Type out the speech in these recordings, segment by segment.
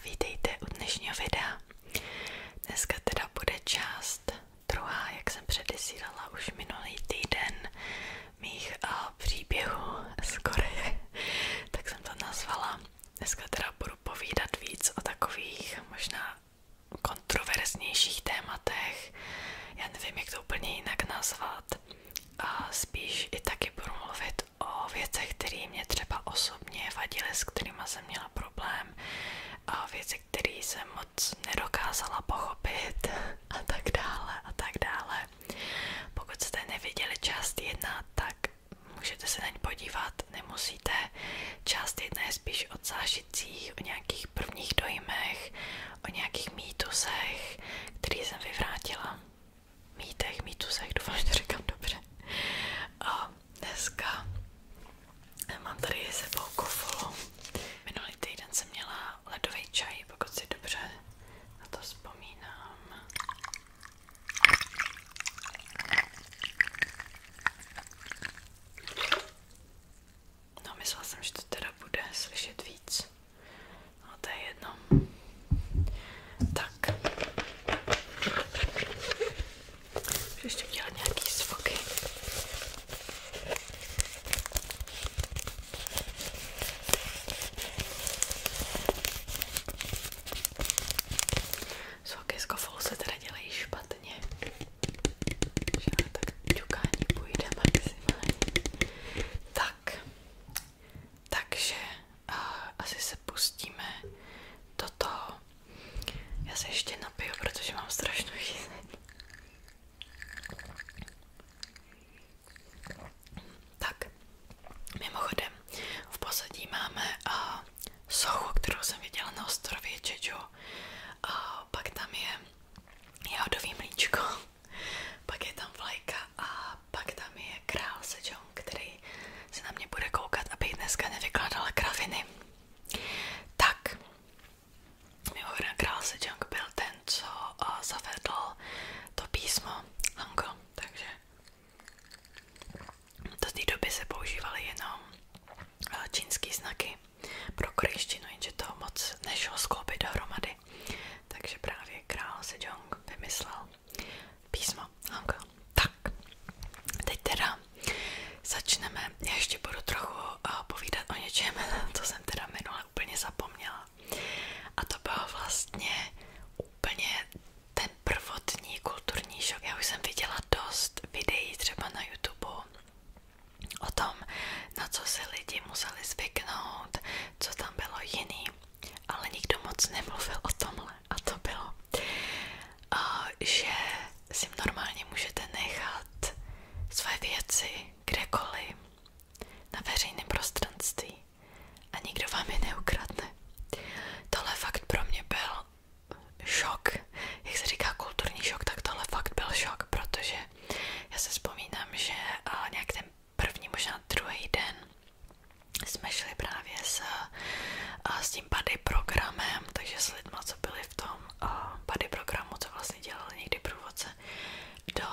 vítejte u dnešního videa. Dneska teda bude část druhá, jak jsem předesílala už minulý týden mých příběhů z Koreje, tak jsem to nazvala. Dneska teda budu povídat víc o takových možná kontroverznějších tématech. Já nevím, jak to úplně jinak nazvat. A spíš i taky budu mluvit o věcech, které mě třeba osobně vadily, s kterými jsem měla problém, a věci, které jsem moc nedokázala pochopit a tak dále a tak dále. Pokud jste neviděli část 1, tak můžete se na ní podívat, nemusíte. Část 1 je spíš o zážitcích, o nějakých prvních dojmech, o nějakých mýtusech, který jsem vyvrátila. Mýtusech, doufám, že to říkám dobře. A dneska mám tady sebou kofolu. Minulý týden jsem měla ledový čaj, pokud si dobře na to vzpomínám. No, myslela jsem, že to teda bude slyšet víc. No, to je jedno. Tak. Můžu ještě udělat nějaký zvuky. Zvuky z kofolu se teda dělají špatně. Že ale tak ťukání půjde maximálně. Tak. Takže asi se pustíme do toho. Já se ještě napiju, protože mám strašnou žízeň. Tak, mimochodem, v pozadí máme sochu, kterou jsem viděla na ostrově Jeju. Pak tam je jahodový mlíčko, pak je tam vlajka a pak tam je král Sejong, který se na mě bude koukat, aby dneska nevykládala kraviny. Tak, mimochodem král Sejong byl ten, co zavedl to písmo Hangul, takže do té doby se používaly jenom čínský znaky pro korejštinu, jenže to moc nešlo skloubit dohromady. Takže právě král Sejong vymyslel písmo Hangul. Tak, teď teda začneme. Já ještě budu trochu povídat o něčem, co jsem teda minule úplně zapomněla. A to bylo vlastně úplně ten prvotní kulturní šok. Já už jsem viděla dost videí třeba na YouTube o tom, na co se lidi museli zvyknout, co tam bylo jiný, ale nikdo moc nemluvil o tomhle. A to bylo, že si normálně můžete nechat své věci kdekoliv na veřejném prostranství a nikdo vám je neukradne. Tohle fakt pro mě byl šok. Jak se říká kulturní šok, tak tohle fakt byl šok, protože já se vzpomínám, že nějak ten první, možná druhý den jsme šli právě s tím buddy programem, takže s lidma, co byli v tom buddy programu, co vlastně dělali někdy průvodce, do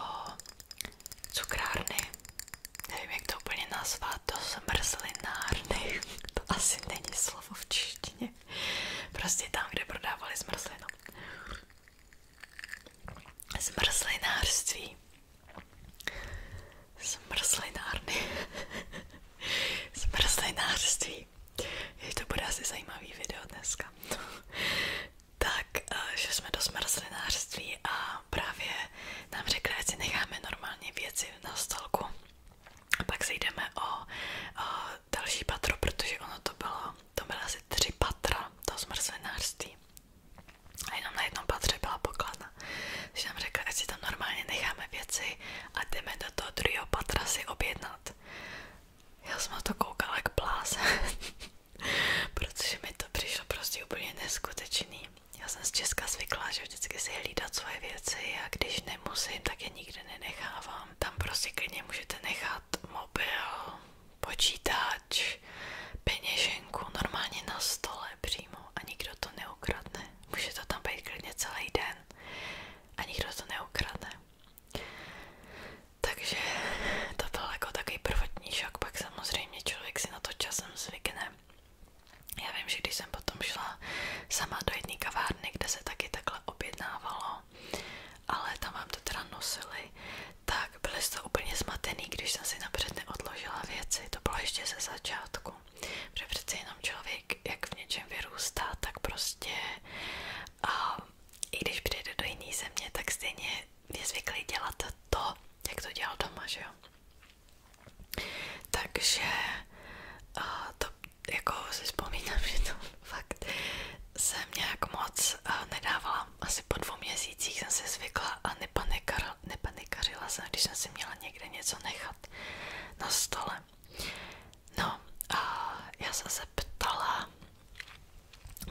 cukrárny. Nevím, jak to úplně nazvat, do zmrzlinárny. To asi není slovo v češtině. Prostě tam, kde prodávali zmrzlinu. Zmrzlinářství. Zmrzlinárny. Zmrzlinářství. Je to bude asi zajímavý video dneska. Tak, že jsme do zmrzlinářství a právě nám řekli, ať si necháme normálně věci na stolku. A pak se jdeme o další patro, protože ono to byly asi 3 patra, to zmrzlinářství. A jenom na jednom patře byla pokladna. Takže nám řekli, ať si tam normálně necháme věci a jdeme do toho druhého patra si objednat. Já jsem na to koukala jak blázen, protože mi to přišlo prostě úplně neskutečný. Já jsem z Česka zvyklá, že vždycky si hlídat svoje věci.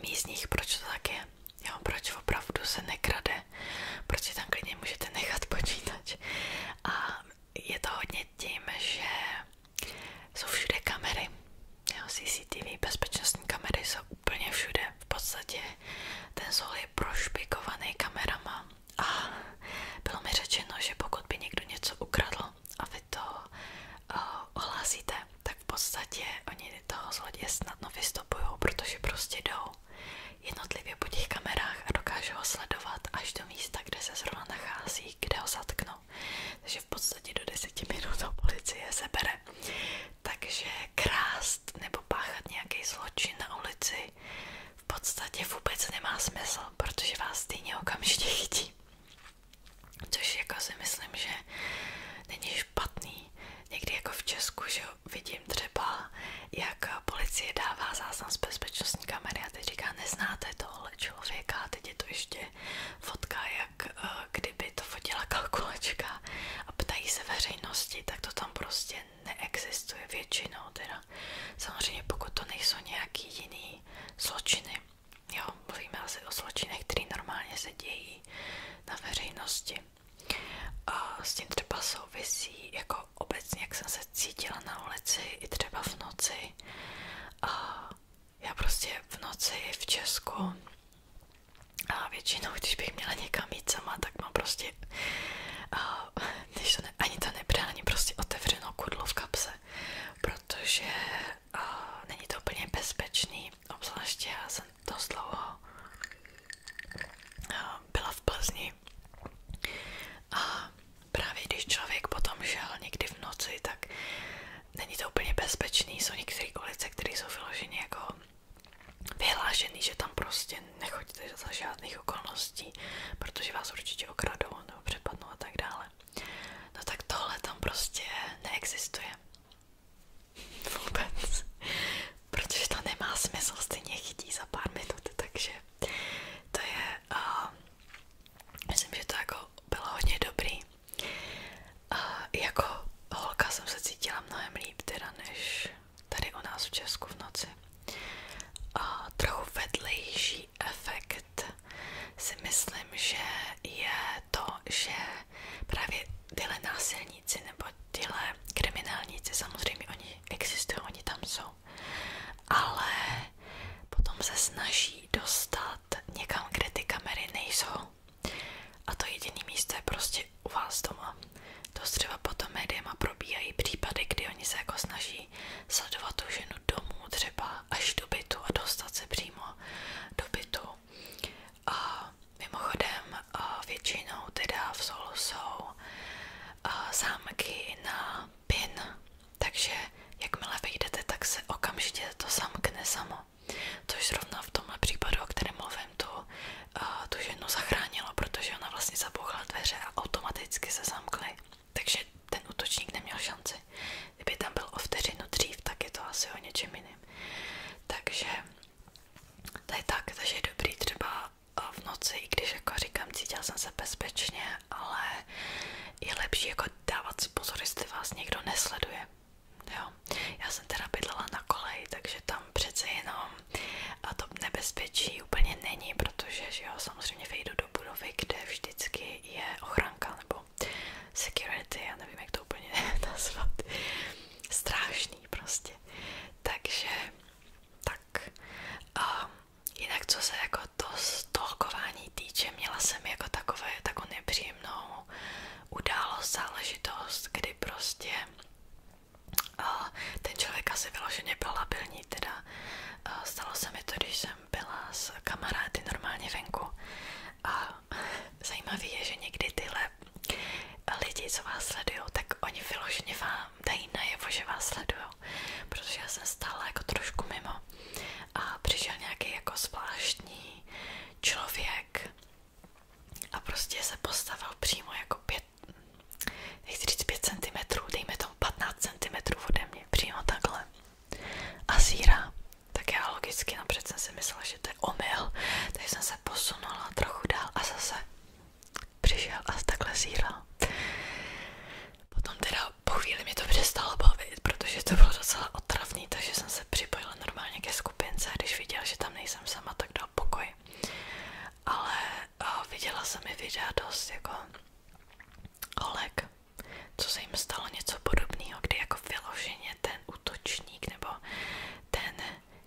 místních, proč to tak je. Jo, proč opravdu se nekrade, proč si tam klidně můžete nechat počítač. A je to hodně tím, že jsou všude kamery. Jo, CCTV, bezpečnostní kamery jsou úplně všude. V podstatě ten Sol je prošpikovaný kamerama a bylo mi řečeno, že pokud by někdo něco ukradl a vy to ohlásíte, tak v podstatě oni toho zloděje snadno vystopují, protože prostě jdou jednotlivě po těch kamerách a dokážou ho sledovat až do místa, kde se zrovna nachází, kde ho zatknou. Takže v podstatě do 10 minut to policie sebere. Takže krást nebo páchat nějaký zločin na ulici v podstatě vůbec nemá smysl, protože vás stejně okamžitě chytí. Což jako si myslím, že není špatný. Někdy jako v Česku, že vidím třeba, jak policie dává záznam z bezpečnostní kamery a teď říká, neznáte tohle člověka a teď je to ještě fotka, jak kdyby to fotila kalkulačka a ptají se veřejnosti, tak to tam prostě neexistuje většinou teda. Samozřejmě pokud to nejsou nějaký jiný zločiny. Jo, mluvíme asi o zločinech, které normálně se dějí na veřejnosti. A s tím třeba souvisí jako obecně, jak jsem se cítila na ulici i třeba v noci. A já prostě v noci v Česku a většinou, když bych měla někam jít sama, tak mám prostě když to ani to nebrání, prostě otevřenou kudlu v kapse, protože není to úplně bezpečný, obzvláště já jsem dost dlouho byla v Plzni a právě když člověk potom šel někdy v noci, tak není to úplně bezpečný, jsou některé ulice, které jsou vyloženě jako vyhlášený, že tam prostě nechoďte za žádných okolností, protože vás určitě okradou nebo přepadnou a tak dále. No tak tohle tam prostě neexistuje. Vůbec. Protože to nemá smysl, stejně chytí za pár minut, takže to je, myslím, že to jako bylo hodně dobrý. Jako holka jsem se cítila mnohem líp teda, než tady u nás v Česku v noci. Trochu vedlejší efekt si myslím, že je to, že právě tyhle násilníci nebo tyhle kriminálníci, samozřejmě oni existují, oni tam jsou, ale potom se snaží dostat někam, kde ty kamery nejsou. A to jediné místo je prostě u vás doma. To třeba potom médiama probíhají případy, kdy oni se jako snaží sledovat tu ženu domů třeba až do bytu a dostat se přímo do bytu. A mimochodem většinou teda v Solu jsou zámky na PIN, takže jakmile vejdete, tak se okamžitě to zamkne samo. Což zrovna v tomhle případu, o kterém mluvím, tu ženu zachránilo, protože ona vlastně zabouchla dveře a automaticky se zamkly. Takže ten útočník neměl šanci. Kdyby tam byl o vteřinu dřív, tak je to asi o něčem jiným. Takže to je tak, takže je dobrý třeba v noci, i když jako říkám, cítila jsem se bezpečně, ale je lepší jako dávat si pozor, jestli vás někdo nesleduje. Jo. Já jsem teda bydlela na koleji, takže tam přece jenom a to nebezpečí úplně není, protože že jo, samozřejmě vejdu do budovy, kde vždycky je ochranka nebo security, já nevím, jak to úplně nazvat. Strašný prostě. Takže tak. Jinak co se jako to stalkování týče, měla jsem jako takovou nepříjemnou událost, záležitost, kdy prostě ten člověk asi vyloženě byl labilní, teda stalo se mi to, když jsem byla s kamarády normálně venku a zajímavé je, že někdy tyhle lidi, co vás sledujou, tak oni vyloženě vám dají najevo, že vás sledujou, protože já jsem stála jako trošku mimo a přišel nějaký jako zvláštní člověk a prostě se postavil přímo jako 5 cm, dejme tomu 15 cm ode mě, přímo takhle. A zírá. Tak já logicky napřed jsem si myslela, sama tak dal pokoj. Ale viděla jsem i videa dost jako holek, co se jim stalo něco podobného, kdy jako vyloženě ten útočník nebo ten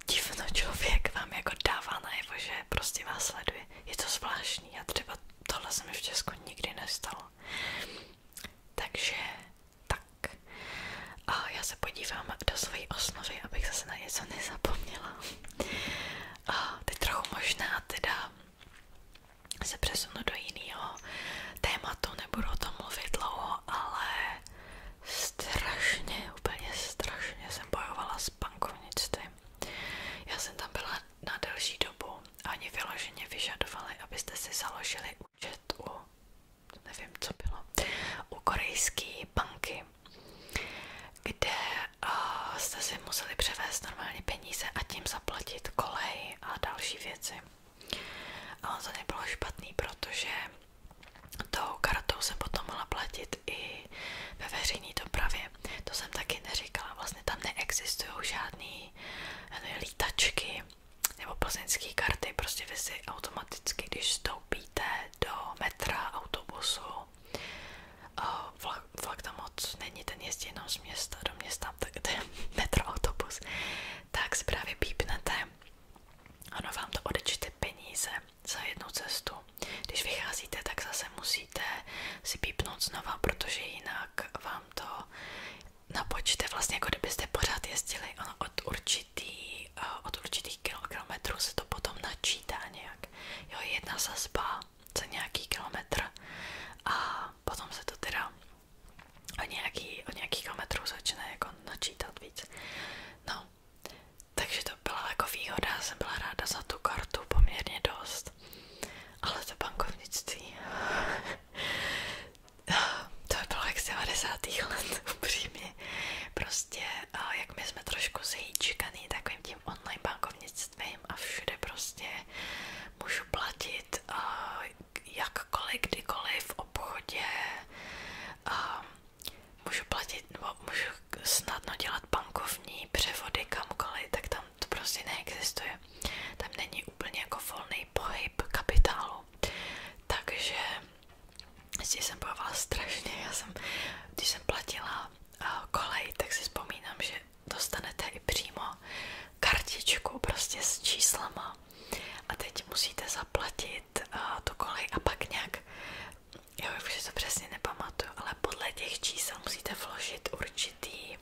divno člověk vám jako dává najevo, že prostě vás sleduje. Je to zvláštní a třeba tohle se mi v Česku nikdy nestalo. Takže tak. A já se podívám do své osnovy, abych zase na něco nezapomněla. A teď trochu možná teda se přesunu do jiného tématu, nebudu o tom mluvit dlouho, ale úplně strašně jsem bojovala s bankovnictvím. Já jsem tam byla na delší dobu a oni vyloženě vyžadovali, abyste si založili účet nevím, co bylo, u korejské banky, kde jste si museli převést normálně peníze a tím zaplatit kolej a další věci. A to nebylo špatný, protože tou kartou jsem potom mohla platit i ve veřejné dopravě. To jsem taky neříkala, vlastně tam neexistují žádný lítačky nebo plzeňské karty, prostě vy si automaticky, když vstoupíte do metra, autobusu, vlak tam moc není, ten jezdí jenom z města do města, tak to je metro, autobus, tak si právě pípnete, ono vám to odečte peníze za jednu cestu. Když vycházíte, tak zase musíte si pípnout znova, protože jinak vám to napočte vlastně, jako kdybyste pořád jezdili. Ono od určitých kilometrů se to potom načítá nějak. Jo, jedna sazba za nějaký kilometr a potom se to teda od nějakých kilometrů začne jako načítat víc. No, takže to byla jako výhoda, jsem byla ráda za tu kartu poměrně dost. Ale to bankovnictví, to bylo jak z 90. let, upřímně. Prostě, jak my jsme trošku zhýčkaný takovým tím online bankovnictvím a všude prostě můžu platit jakkoliv, kdykoliv v obchodě, můžu platit, nebo můžu snadno dělat bankovní převody kamkoliv, tak tam to prostě neexistuje. Tam není úplně jako volný pohyb kapitálu. Takže jsem bojovala strašně. Když jsem platila kolej, tak si vzpomínám, že dostanete i přímo kartičku prostě s číslama a teď musíte zaplatit tu kolej a pak nějak, jo, už si to přesně nepamatuju, ale podle těch čísel musíte vložit určitý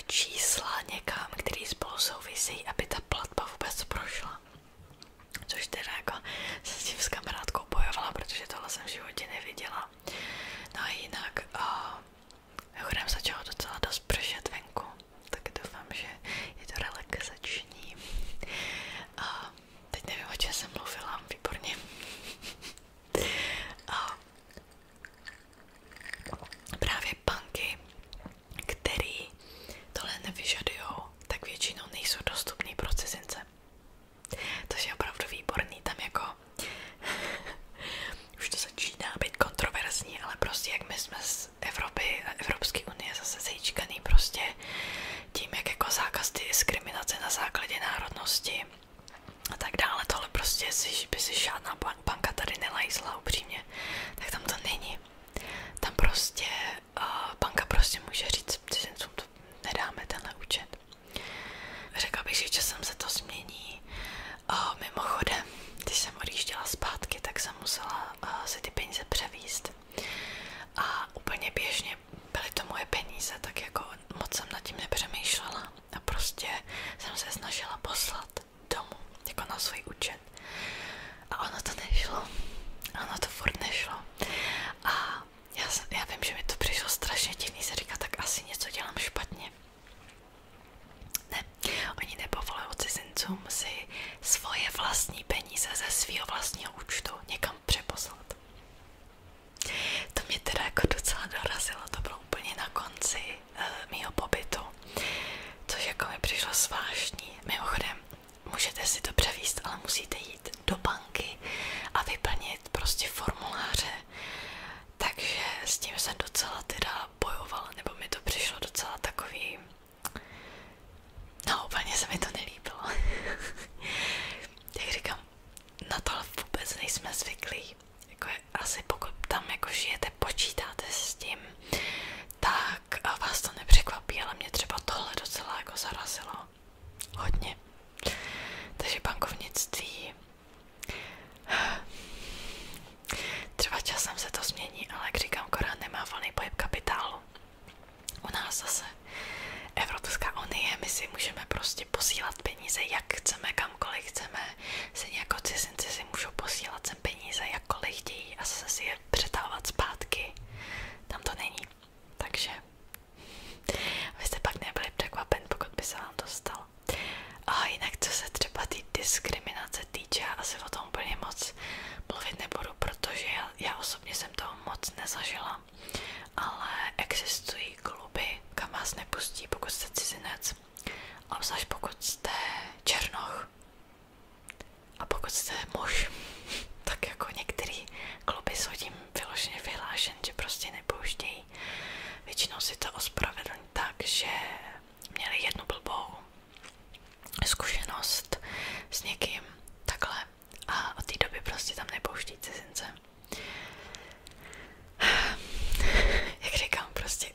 čísla někam, který spolu souvisí, aby ta platba vůbec prošla. Což teda jako jsem s tím s kamarádkou bojovala, protože tohle jsem v životě neviděla. No a jinak mimochodem začalo docela dost pršet venku, tak doufám, že je to relaxační. Teď nevím, o čem jsem mluvila, výborně. Právě banky, které tohle nevyžadujou, tak většinou nejsou dostupný pro cizince. To je opravdu výborný, tam jako už to začíná být kontroverzní, ale prostě jak my jsme z Evropy a Evropské unie zase zejčkaný prostě tím, jak jako zákaz diskriminace na základě národnosti a tak dále, tohle prostě by si žádná banka tady nelajzla upřímně, tak tam to není. Tam prostě banka prostě může říct cizincům, to nedáme tenhle účet. Řekla bych, že časem se to změní. Mimochodem, když jsem odjížděla zpátky, tak jsem musela si ty peníze převízt. A úplně běžně byly to moje peníze, tak jako moc jsem nad tím nepřemýšlela. A prostě jsem se snažila poslat domů, jako na svůj účet. A ono to nešlo. Ono to furt nešlo. A já vím, že mi to přišlo strašně divný, se říká, tak asi něco dělám špatně. Ne, oni nepovolují cizincům si svoje vlastní peníze ze svého vlastního účtu někam přeposlat. To mě teda jako docela dorazilo, to bylo úplně na konci mýho pobytu, což jako mi přišlo zvláštní. Mimochodem, můžete si to převíst, ale musíte jít do banky a vyplnit prostě formuláře. Takže s tím jsem docela teda bojovala, nebo mi to přišlo docela takový... No, úplně se mi to nelíbilo. nezažila, ale existují kluby, kam vás nepustí, pokud jste cizinec, obzvlášť pokud jste černoch a pokud jste muž, tak jako některý kluby jsou tím vyloženě vyhlášen, že prostě nepouštějí. Většinou si to ospravedlní tak, že měli jednu blbou zkušenost s někým takhle a od té doby prostě tam nepouští cizince. Jak říkám, prostě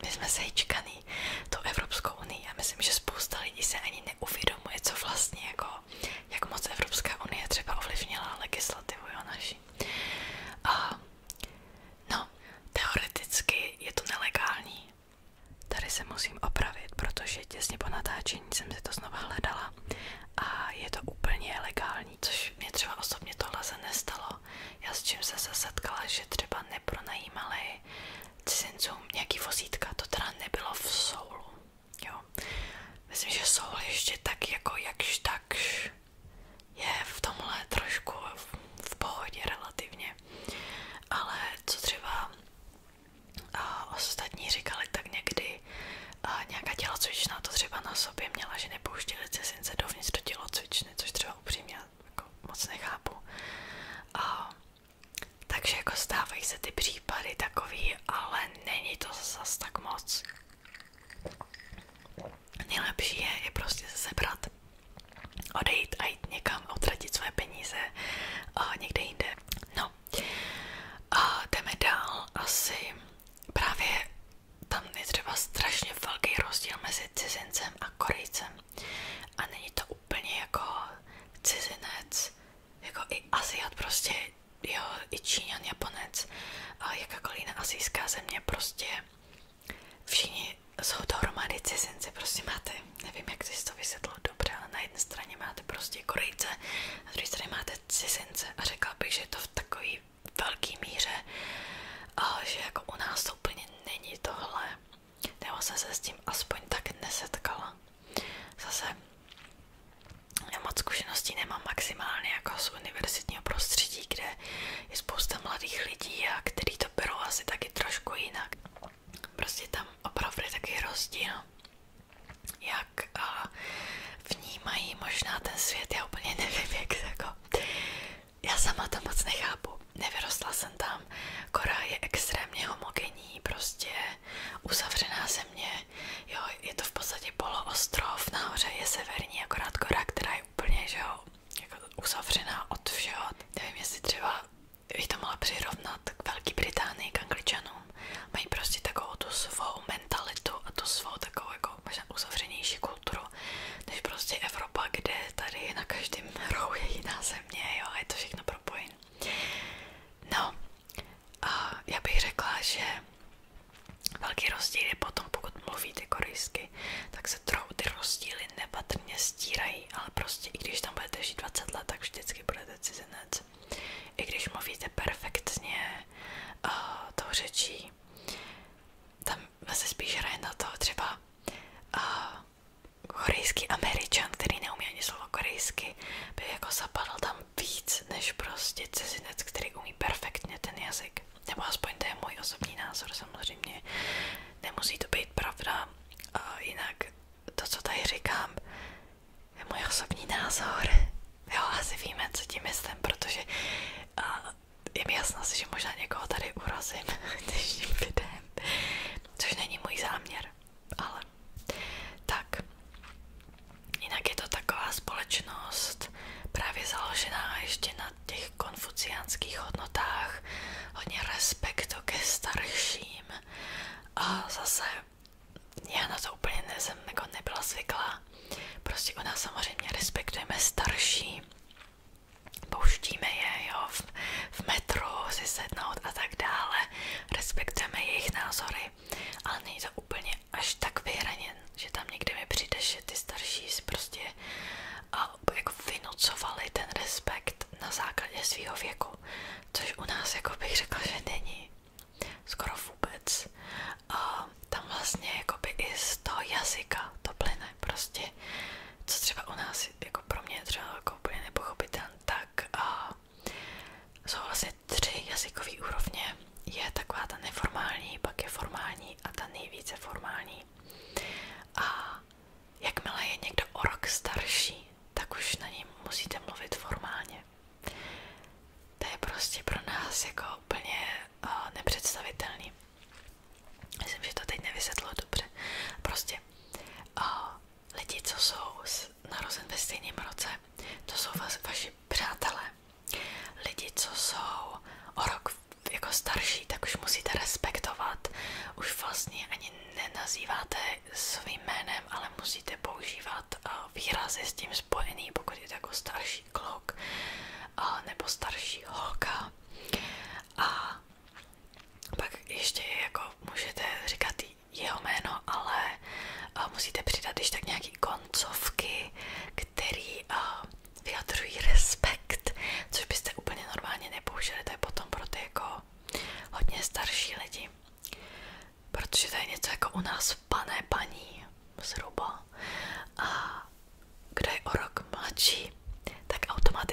my jsme sejčkaný tou Evropskou unii. Já myslím, že spousta lidí se ani neuvědomuje, co vlastně jako, jak moc Evropská unie třeba ovlivnila legislativu naši. A no, teoreticky je to nelegální. Tady se musím opravit, protože těsně po natáčení jsem si to znova hledala a je to úplně legální, což mě třeba osobně tohle se nestalo. Já s čím se setkala, že třeba nepronajímali cizincům nějaký vozítka, to teda nebylo v Soulu, jo. Myslím, že Soul ještě tak jako jakž takž je v tomhle trošku v pohodě relativně, ale co třeba ostatní říkali, tak někdy nějaká tělocvična to třeba na sobě měla, že nepouštěli cizince dovnitř do tělocvičny, což třeba upřímně jako moc nechápu. Takže jako stávají se ty případy takový, ale není to zas tak moc. Nejlepší je prostě se sebrat, odejít a jít někam a utratit své peníze někde jinde. No a jdeme dál. Asi právě tam je třeba strašně velký rozdíl mezi cizincem a Korejcem. A není to úplně jako cizinec, jako i Asiat prostě, jo, i Číňan, Japonec a jakákoliv jiná asijská země, prostě všichni jsou dohromady cizinci, prostě máte, nevím jak si to vysvětlil dobře, ale na jedné straně máte prostě Korejce, na druhé straně máte cizince a řekla bych, že je to v takový velký míře, že jako u nás to úplně není tohle, nebo jsem se s tím aspoň tak nesetkala. Zase já moc zkušeností nemám maximálně jako z univerzitního prostředí, kde je spousta mladých lidí a který to berou asi taky trošku jinak. Prostě tam opravdu je taky rozdíl, jak vnímají možná ten svět, já úplně nevím, jak jako. Já sama to moc nechápu, nevyrostla jsem tam, Korea je extrémně homogenní, prostě uzavřená země, jo, je to v podstatě poloostrov, nahoře je severní, akorát Korea, která je úplně, že jo, jako uzavřená od všeho. Nevím, jestli třeba bych to mohla přirovnat k Velké Británii, k Angličanům, mají prostě takovou tu svou mentalitu a tu svou takovou jako možná uzavřenější kulturu, než prostě Evropa, kde tady na každém rohu je jiná země, jo, a je to všechno propojené. No, a já bych řekla, že velký rozdíl je potom, pokud mluvíte korejsky, tak se trochu ty rozdíly nepatrně stírají, ale prostě i když tam budete žít 20 let, tak vždycky budete cizinec. I když mluvíte perfektně tou řečí, tam se spíš hraje na to třeba korejský Američan, který neumí ani slovo korejsky, by jako zapadl tam víc, než prostě cizinec, který umí perfektně ten jazyk. Nebo aspoň to je můj osobní názor, samozřejmě. Nemusí to být pravda, jinak to, co tady říkám, je můj osobní názor. Jo, asi víme, co tím myslím, protože je mi jasno, že možná někoho tady urazím dnešním videem, což není můj záměr, ale tak. Jinak je to taková společnost právě založená ještě na těch konfuciánských hodnotách, hodně respektu ke starším a zase já na to úplně jsem jako nebyla zvyklá. Prostě u nás samozřejmě respektujeme starší, pouštíme je, jo, v metru si sednout a tak dále, respektujeme jejich názory, ale není to úplně až tak vyhraněn, že tam někde mi přijde, že ty starší si prostě jako vynucovali ten respekt na základě svého věku, což u nás jako bych řekla, že není skoro vůbec. Tam vlastně jakoby i z toho jazyka to plyne prostě, co třeba u nás jako pro mě třeba jako úplně nepochopitelné, tak jsou vlastně 3 jazykové úrovně. Je taková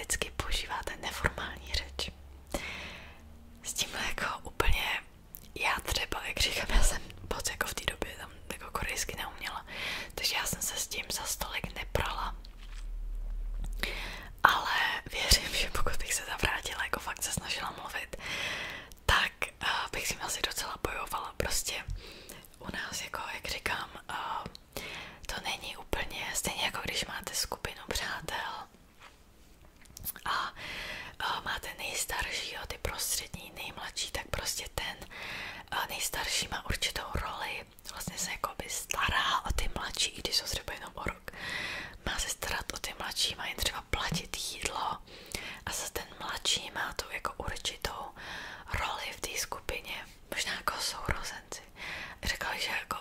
automaticky používáte neformální řeč. S tímhle jako úplně, já třeba, jak říkám, já jsem moc jako v té době tam jako korejsky neuměla, takže já jsem se s tím za stolik neprala. Ale věřím, že pokud bych se zavrátila, jako fakt se snažila mluvit, tak bych si asi docela bojovala. Prostě u nás, jako jak říkám, to není úplně stejně jako když máte skupinu přátel a máte nejstaršího, ty prostřední, nejmladší, tak prostě ten nejstarší má určitou roli, vlastně se jakoby stará o ty mladší, i když jsou třeba jenom o rok. Má se starat o ty mladší, má jim třeba platit jídlo a zase ten mladší má tu jako určitou roli v té skupině, možná jako sourozenci. Řekla, že jako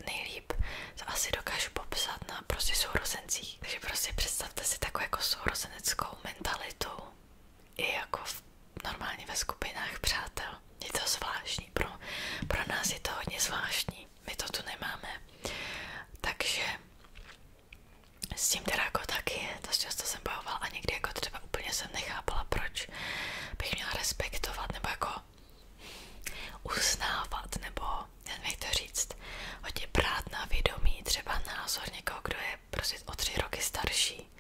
nejlíp to asi dokážu popsat na prostě sourozencích. Takže prostě představte si takovou jako sourozeneckou mentalitu i jako normálně ve skupinách přátel. Je to zvláštní, pro nás je to hodně zvláštní, my to tu nemáme. Takže s tím teda jako taky, dost často jsem bojovala a někdy jako třeba úplně jsem nechápala, proč bych měla respektovat nebo jako uznávat, nebo nevím jak to říct, hodně brát na vědomí třeba názor někoho, kdo je prostě o 3 roky starší.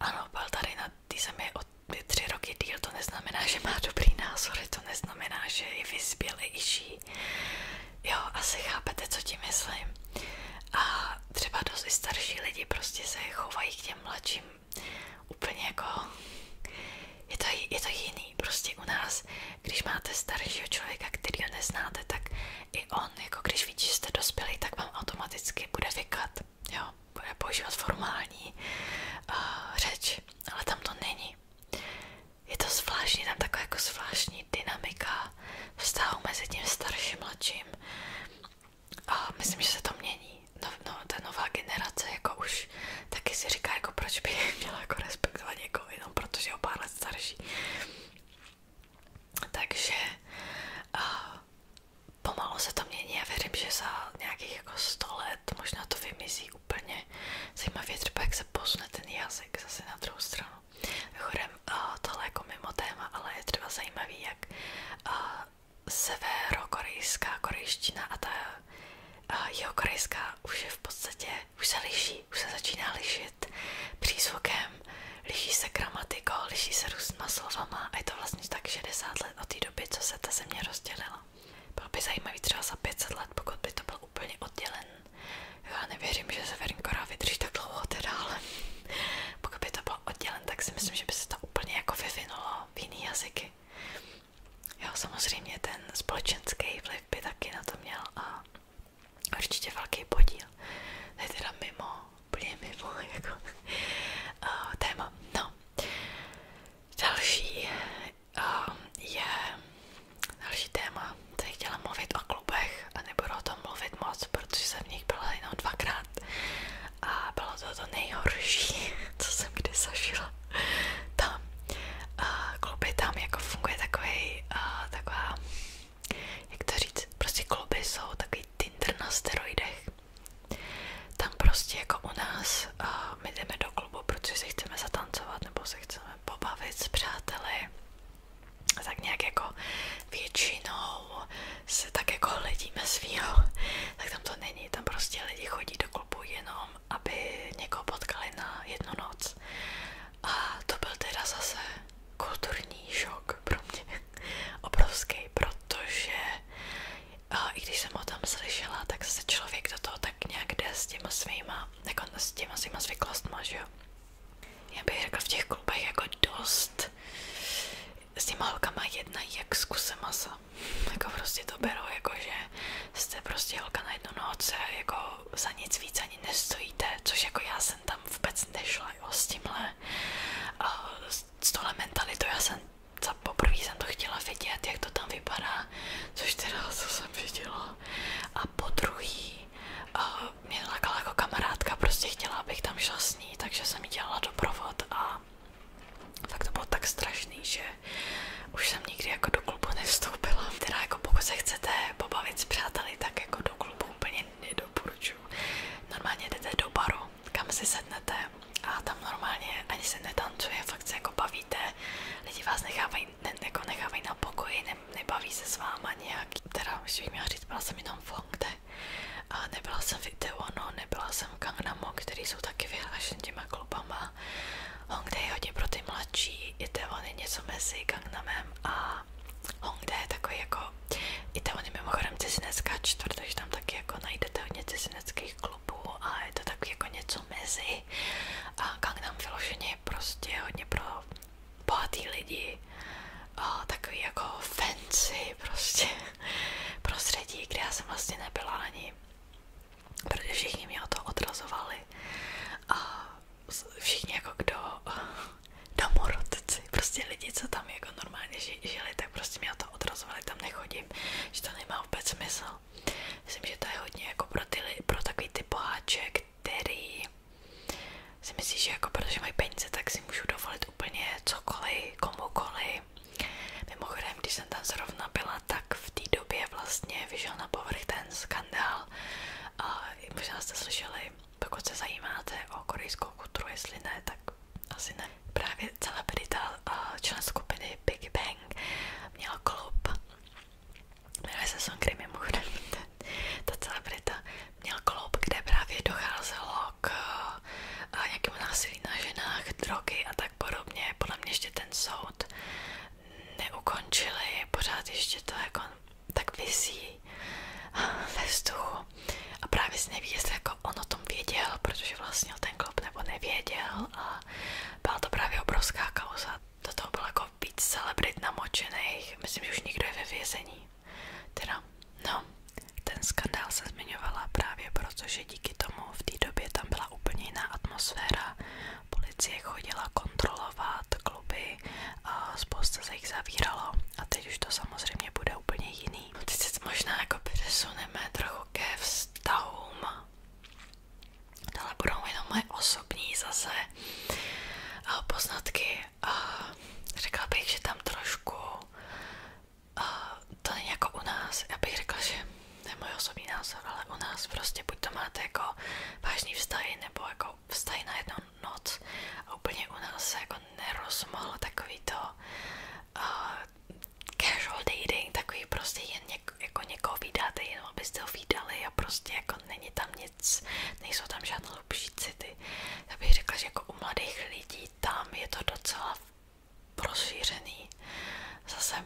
Ano, byl tady na té zemi o 3 roky díl, to neznamená, že má dobrý názory, to neznamená, že je vyspělejší. Jo, asi chápete, co tím myslím. A třeba dost i starší lidi prostě se chovají k těm mladším úplně jako... Je to jiný, prostě u nás, když máte staršího člověka, který ho neznáte, tak i on, jako když vidí, že jste dospělý, tak vám automaticky bude vykat, jo, bude používat formální řeč, ale tam to není. Je to zvláštní, tam taková jako zvláštní dynamika vztahu mezi tím starším a mladším. A myslím, že se to mění. Ta nová generace jako už taky si říká, jako proč bych měla jako respektovat někoho jenom protože je o pár let starší. Takže pomalu se to mění a věřím, že za nějakých jako 100 let možná to vymizí úplně. Zajímavě třeba, jak se posune ten jazyk zase na druhou stranu. ještě bych měla říct, byla jsem jenom v Hongdae. A nebyla jsem v Itaewonu, nebyla jsem v Gangnamu, který jsou taky vyhlášen těma klubama. Hongdae je hodně pro ty mladší, Itaewon je něco mezi Gangnamem a Hongdae je takový jako, Itaewon je mimochodem cizinecká čtvrt, takže tam taky jako najdete hodně cizineckých klubů a je to takový jako něco mezi. A Gangnam vyloženě je prostě hodně pro bohatý lidi, a takový jako fancy prostě prostředí, kde já jsem vlastně nebyla ani, protože všichni mě o to odrazovali a všichni jako kdo domorodci, prostě lidi, co tam jako normálně žili, tak prostě mě o to odrazovali, tam nechodím, že to nemá vůbec smysl. Myslím, že to je hodně jako pro takový ty boháče, který si myslí, že jako protože mají peníze, tak si můžu dovolit úplně cokoliv, komukoliv. Mimochodem, když jsem tam zrovna byla, tak v té době vlastně vyšel na povrch ten skandál. A možná jste slyšeli, pokud se zajímáte o korejskou kulturu, jestli ne, tak asi ne. Právě celebrita člen skupiny Big Bang měl klub, jmenuje se Songri mimochodem, ta celebrita měl klub, kde právě docházelo k nějakému násilí na ženách, drogy a tak podobně. Podle mě ještě ten soud neukončili, pořád ještě to jako tak visí ve vzduchu a právě si neví, jestli jako on o tom věděl, protože vlastnil ten klub nebo nevěděl a byla to právě obrovská kauza. Do toho bylo jako víc celebrit namočených, myslím, že už nikdo je ve vězení. Teda, no, ten skandál se zmiňovala právě protože díky tomu v té době tam byla úplně jiná atmosféra. Policie chodila kontrolovat kluby a spousta se jich zavíralo a teď už to samozřejmě bude úplně jiný. Teď se možná jako přesuneme trochu ke vztahům. Tohle budou jenom moje osobní zase poznatky a řekla bych, že tam trošku to není jako u nás. Já bych řekla, že to je můj osobní názor, ale u nás prostě buď to máte jako vážný vztahy nebo jako vztahy na jednu noc a úplně u nás se jako nerozmohlo takový to casual dating, takový prostě jen jako někoho vydáte, jenom abyste ho vydali a prostě jako není tam nic, nejsou tam žádné hlubší city. Já bych řekla, že jako u mladých lidí tam je to docela rozšířený. Zase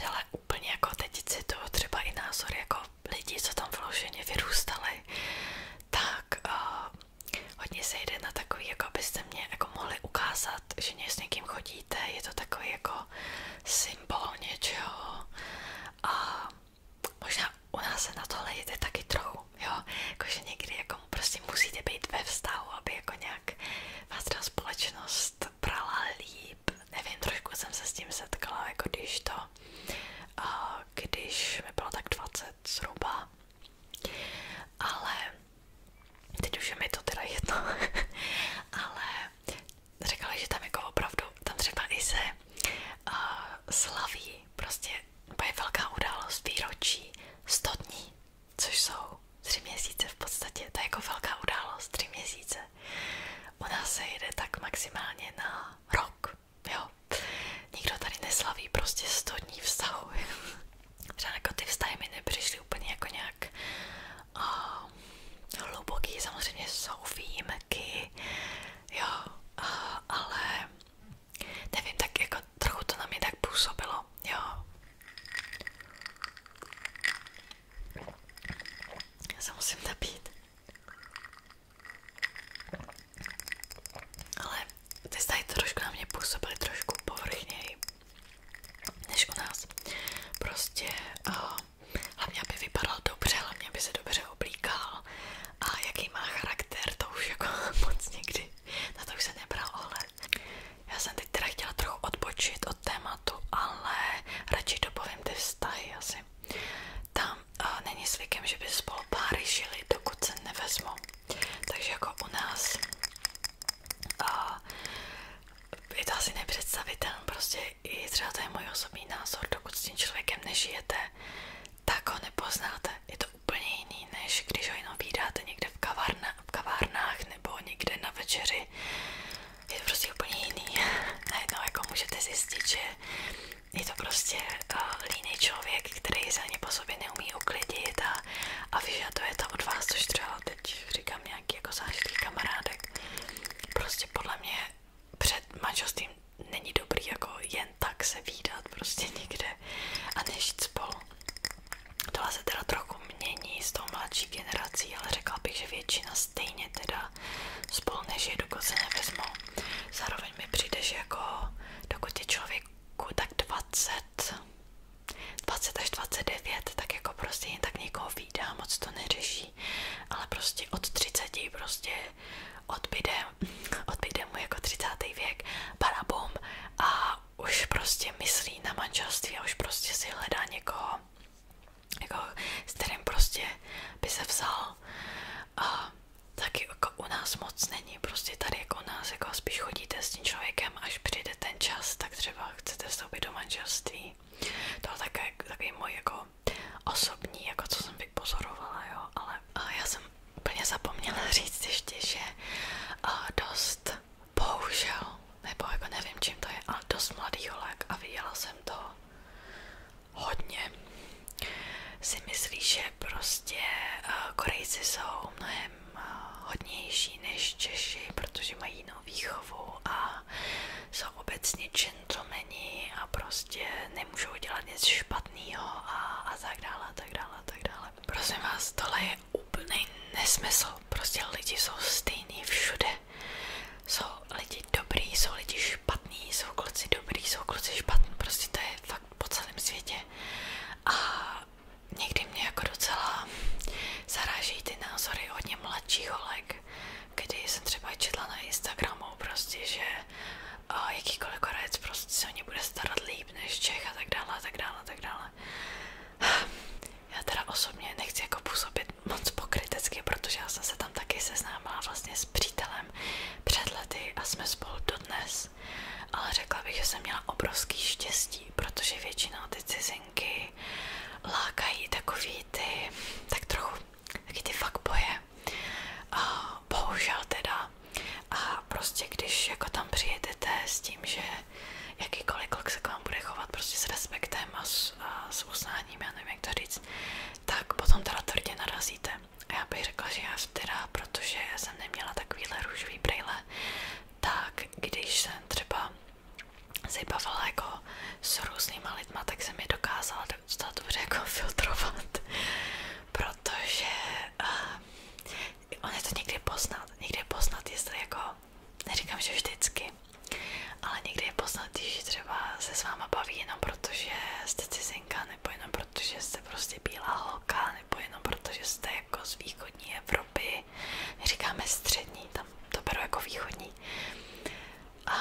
ale úplně jako teď cituju třeba i názor jako lidi, co tam vloženě vyrůstali, tak hodně se jde na takový, jako abyste mě jako mohli ukázat, že s někým chodíte, je to takový jako symbol něčeho a možná u nás se na tohle jde taky trochu, jo, jakože někdy jako prostě musíte být ve vztahu, aby jako nějak vás ta společnost brala líp, nevím, trošku jsem se s tím setkala, jako když mi bylo tak 20 zhruba, ale teď už je mi to teda jedno, ale řekla, že tam jako opravdu, tam třeba i se slaví, prostě je velká událost, výročí 100 dní, což jsou 3 měsíce v podstatě, to je jako velká událost, 3 měsíce. U nás se jede tak maximálně na rok, jo. Nikdo tady neslaví prostě 100 dní vztahu. Třeba jako ty vztahy mi nepřišly úplně jako nějak hluboký, samozřejmě jsou výjimky, jo, ale nevím, tak jako trochu to na mě tak působilo, jo. Já se musím napít. Ale ty vztahy trošku na mě působily trošku povrchněji než u nás. Prostě hlavně aby vypadal dobře, hlavně aby se dobře oblíkal a jaký má charakter, to už jako moc někdy, na to už se nebral ohled. Já jsem teď teda chtěla trochu odbočit od tématu, ale radši dopovím ty vztahy asi. Tam není zvykem, že by spolu páry žili, dokud se nevezmou. Takže jako u nás je to asi nepředstavitelné, prostě i třeba to je můj osobní názor, dokud s tím člověkem nežijete, tak ho nepoznáte. Je to úplně jiný, než když ho jenom vídáte někde v kavárnách nebo někde na večeři. Je to prostě úplně jiný. Najednou jako můžete zjistit, že je to prostě líný člověk, který se ani po sobě neumí uklidit a vyžaduje to od vás, což třeba teď říkám nějaký jako zážitek kamarádek. Prostě podle mě před manželstvím není dobrý jako jen tak se vídat prostě někde a nežít spolu. Tohle se teda trochu mění s tou mladší generací, ale řekla bych, že většina stejně teda spolu nežije, dokud se nevezmou. Zároveň mi přijde, že jako dokud je člověku tak 20 až 29, tak jako prostě jen tak někoho vídá, moc to neřeší, ale prostě od 30 prostě odbyde mu jako 30. věk, barabum a už prostě myslí na manželství a už prostě si hledá někoho, jako, s kterým prostě by se vzal. A taky jako u nás moc není, prostě tady jako u nás jako spíš chodíte s tím člověkem, až přijde ten čas, tak třeba chcete vstoupit do manželství. To je takový můj jako osobní, jako co jsem vypozorovala, jo, ale já jsem úplně zapomněla říct ještě, že dost, bohužel, nebo jako nevím čím to je, ale dost mladý holek a viděla jsem to hodně. Si myslí, že prostě Korejci jsou mnohem hodnější než Češi, protože mají jinou výchovu a jsou obecně gentlemani a prostě nemůžou dělat nic špatného a tak dále, a tak dále, a tak dále. Prosím vás, tohle je úplný nesmysl. Prostě lidi jsou stejný všude. Jsou lidi dobrý, jsou lidi špatný, jsou kluci dobrý, jsou kluci špatný. Prostě to je fakt po celém světě. A někdy mě jako docela zarážejí ty názory hodně mladších holek, kdy jsem třeba četla na Instagramu prostě, že jakýkoliv Korejec prostě se o ně bude starat líp než Čech a tak dále, a tak dále, a tak dále. Já teda osobně nechci jako působit moc pokrytecky, protože já jsem se tam taky seznámila vlastně s přítelem před lety a jsme spolu dodnes. Ale řekla bych, že jsem měla obrovský štěstí, protože většinou ty cizinky lákají takový ty, tak trochu, taky ty fuckboye. Bohužel teda. A prostě když jako tam přijedete s tím, že jakýkoliv kluk se k vám bude chovat prostě s respektem a s uznáním, já nevím jak to říct, tak potom teda tvrdě narazíte. A já bych řekla, že já teda, protože jsem neměla takovýhle růžový brejle, tak když jsem třeba se bavila jako s různýma lidma, tak jsem je dokázala docela dobře jako filtrovat, protože on je to někdy je poznat, jestli jako, neříkám, že vždycky, ale někdy je poznat, když třeba se s váma baví jenom protože jste cizinka, nebo jenom protože jste prostě bílá holka, nebo jenom protože jste jako z východní Evropy, neříkáme střední, tam to beru jako východní. A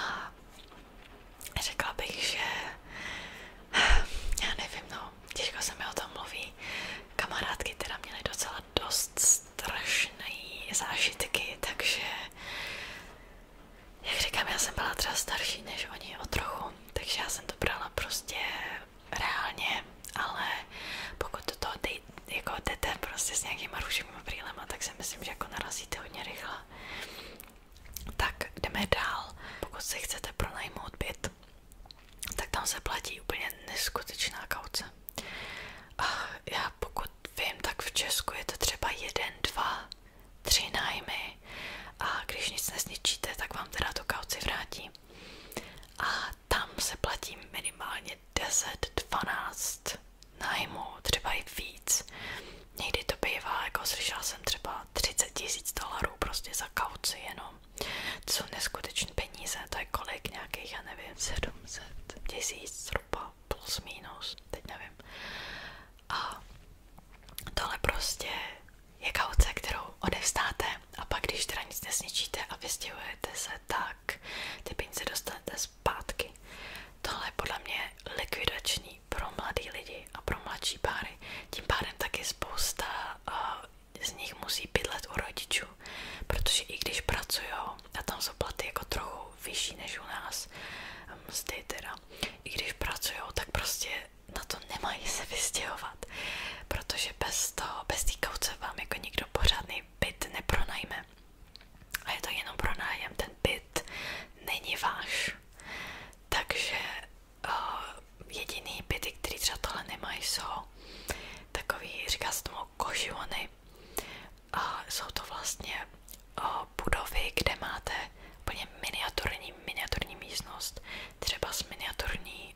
řekla bych, že já nevím, no, těžko se mi o tom mluví. Kamarádky teda měly docela dost strašné zážitky, takže jak říkám, já jsem byla třeba starší než oni o trochu, takže já jsem to brala prostě reálně, ale pokud do toho jako jdete prostě s nějakýma růžovými brýlema, tak si myslím, že jako narazíte hodně rychle. Tak jdeme dál. Pokud si chcete pronajmout byt, tak tam se platí úplně neskutečná kauce. A já pokud vím, tak v Česku je to třeba 1, 2, 3 nájmy a když nic nezničíte, tak vám teda tu kauci vrátí. A tam se platí minimálně 10, 12 nájmů, třeba i víc. Někdy to bývá, jako slyšela jsem třeba $30,000 prostě za kauci jenom. To jsou neskutečné peníze, to je kolik nějakých, já nevím, 700,000 zhruba, plus minus, teď nevím. A tohle prostě je kauce, kterou odevzdáte a pak když teda nic nesničíte a vystěhujete se, tak ty peníze dostanete zpátky. Tohle je podle mě likvidační pro mladý lidi a pro mladší páry. Tím pádem taky spousta z nich musí bydlet u rodičů, protože i když pracujou, a tam jsou platy jako trochu vyšší než u nás, mzdy teda, i když pracujou, tak prostě na to nemají se vystěhovat, protože bez té kauce vám jako nikdo pořádný byt nepronajme. A je to jenom pronájem, ten byt není váš. Takže jsou takový, říká se tomu koživony. A jsou to vlastně budovy, kde máte úplně miniaturní místnost, třeba s miniaturní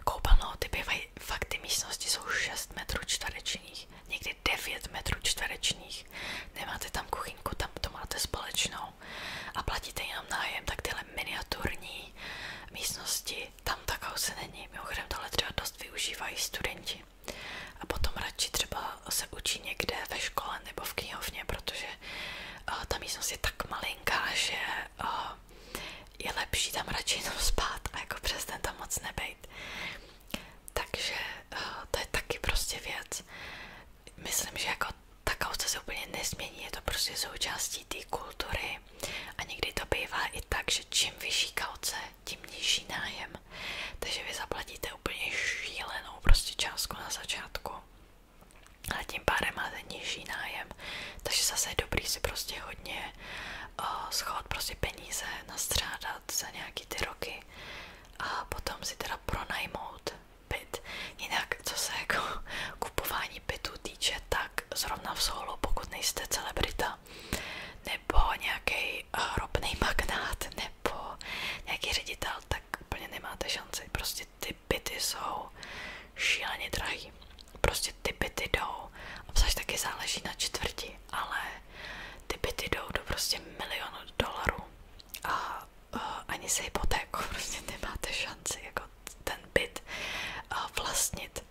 koupelnou. Ty bývají, fakt ty místnosti jsou 6 metrů čtverečních, někdy 9 metrů čtverečních. Nemáte tam kuchyňku, tam to máte společnou a platíte jenom nájem, tak tyhle miniaturní místnosti, tam ta kauce není. Mimochodem tohle třeba dost využívají studenti. A potom radši třeba se učí někde ve škole nebo v knihovně, protože ta místnost je tak malinká, že je lepší tam radši jenom spát a jako přes den tam moc nebejt. Takže to je taky prostě věc. Myslím, že jako ta kauce se úplně nezmění, je to prostě součástí té kultury a někdy to bývá i tak, že čím vyšší kauce, tím nižší nájem. Takže vy zaplatíte úplně šílenou prostě částku na začátku, ale tím pádem máte nižší nájem, takže zase je dobrý si prostě hodně schovat prostě peníze, nastřádat za nějaký ty roky a potom si teda pronajmout byt. Jinak, co se jako kupování bytů týče, tak zrovna v Soulu, pokud nejste celebrita nebo nějaký ropný magnát nebo nějaký ředitel, tak úplně nemáte šanci. Prostě ty byty jsou šíleně drahý. Prostě ty byty jdou, obzvlášť taky záleží na čtvrti, ale ty byty jdou do prostě milionu dolarů a ani se hypotéku prostě nemáte šanci jako ten byt vlastnit.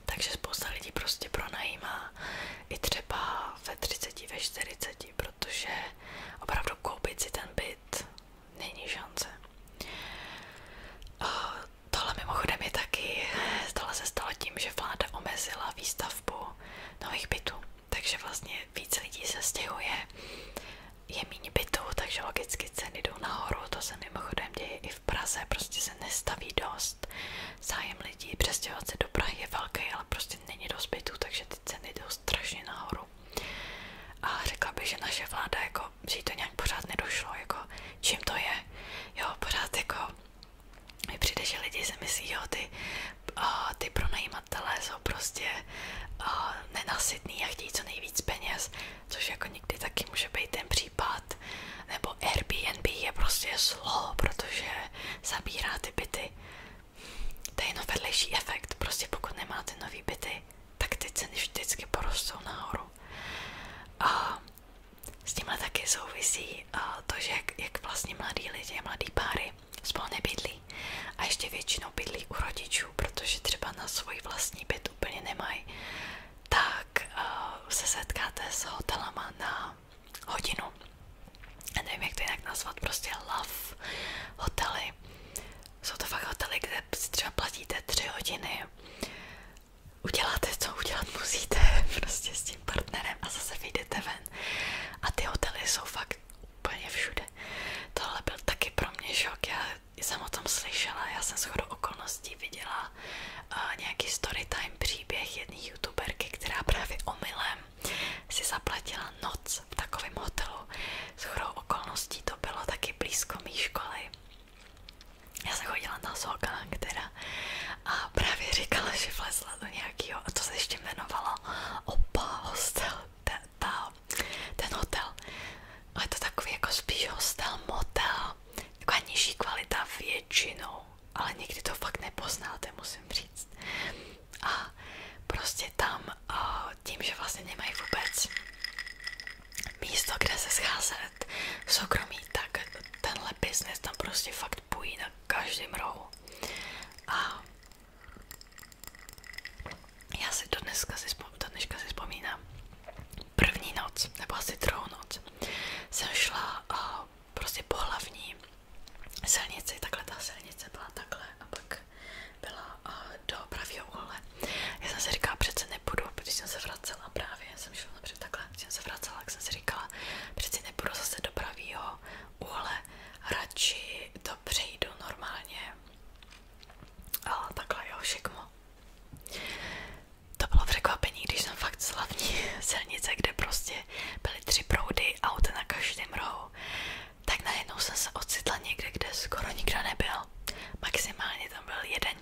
Takže spousta lidí prostě pronajímá i třeba ve 30, ve 40, protože opravdu koupit si ten byt není šance. Tohle mimochodem je taky, tohle se stalo tím, že vláda omezila výstavbu nových bytů, takže vlastně víc lidí se stěhuje, je méně bytů, takže logicky ceny jdou nahoru. To se mimochodem děje i v Praze, prostě se nestaví dost. Zájem lidí přestěhovat se do Prahy je velký, ale prostě není dost bytů, takže ty ceny jdou strašně nahoru. A řekla bych, že naše vláda, jako, že jí to nějak pořád nedošlo, jako, čím to je. Jo, pořád jako, mi přijde, že lidi si myslí, jo, ty pronajímatelé jsou prostě nenasytný a chtějí co nejvíc peněz, což jako někdy taky může být ten případ. Nebo Airbnb je prostě zlo, protože zabírá ty byty. To je jenom vedlejší efekt, prostě pokud nemáte nový byty, tak ty ceny vždycky porostou nahoru. A s tímhle taky souvisí to, že jak vlastně mladí lidi, mladý páry spolu nebydlí a ještě většinou bydlí u rodičů, protože třeba na svůj vlastní byt úplně nemají, tak se setkáte s hotelama na hodinu. Já nevím, jak to jinak nazvat, prostě love hotely. Jsou to fakt hotely, kde si třeba platíte 3 hodiny, uděláte, co udělat musíte prostě s tím partnerem a zase vyjdete ven. A ty hotely jsou fakt úplně všude. Tohle byl taky pro mě šok, já jsem o tom slyšela, já jsem shodou okolností viděla nějaký storytime příběh jedné youtuberky, která právě omylem si zaplatila noc v takovém hotelu. Shodou okolností to bylo taky blízko mý školy. Já jsem chodila na Zogang teda a právě říkala, že vlezla do nějakého, a to se ještě jmenovalo Opa hostel, ten hotel. Ale je to takový jako spíš hostel, motel, taková nižší kvalita většinou, ale někdy to fakt nepoznáte, musím říct. A prostě tam tím, že vlastně nemají vůbec místo, kde se scházet soukromí, tak tenhle biznes tam prostě fakt bují na každém rohu. A já si do dneška si vzpomínám první noc, nebo asi druhou noc, jsem šla prostě po hlavní silnici, takhle ta silnice byla takhle a pak byla do pravého úhle. Já jsem si říkala, přece nepůjdu, když jsem se vracela právě, jsem šla napřed takhle, když jsem se vracela, tak jsem si říkala, přece nepůjdu zase do pravého úhle, radši to přejdu normálně. A takhle jo, šikmo. To bylo překvapení, když jsem fakt z hlavní silnice, kde prostě byly 3 proudy, auta na každém rohu, tak najednou jsem se ocitla někde, kde skoro nikdo nebyl. Maximálně tam byl jeden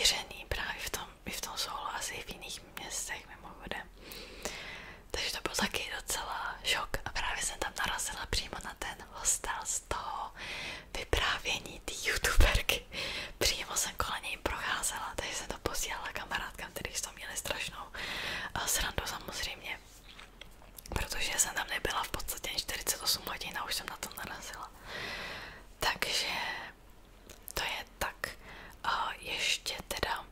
otevřený právě i v tom Soulu, asi i v jiných městech mimochodem. Takže to byl taky docela šok a právě jsem tam narazila přímo na ten hostel z toho vyprávění té youtuberky. Přímo jsem kolem něj procházela, takže jsem to posílala kamarádkám, který z toho měli strašnou srandu samozřejmě. Protože jsem tam nebyla v podstatě 48 hodin a už jsem na to narazila. Takže to je tak. Ještě teda